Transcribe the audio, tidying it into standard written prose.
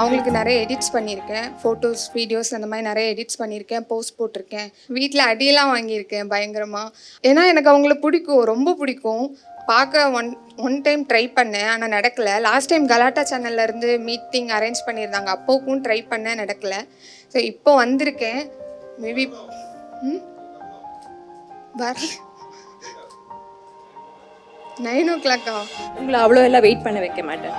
அவங்களுக்கு நிறைய எடிட்ஸ் பண்ணியிருக்கேன். ஃபோட்டோஸ், வீடியோஸ் அந்த மாதிரி நிறைய எடிட்ஸ் பண்ணியிருக்கேன். போஸ்ட் போட்டிருக்கேன். வீட்டில் அடியெல்லாம் வாங்கியிருக்கேன் பயங்கரமாக. ஏன்னா எனக்கு அவங்கள பிடிக்கும், ரொம்ப பிடிக்கும். பார்க்க ஒன் டைம் ட்ரை பண்ணேன், ஆனால் நடக்கலை. லாஸ்ட் டைம் கலாட்டா சேனல்லேருந்து மீட்டிங் அரேஞ்ச் பண்ணியிருந்தாங்க, அப்போக்கும் ட்ரை பண்ணேன், நடக்கலை. ஸோ இப்போ வந்திருக்கேன். மேபி வர 9 o'clock உங்களை அவ்வளோ எல்லாம் வெயிட் பண்ண வைக்க மாட்டேன்.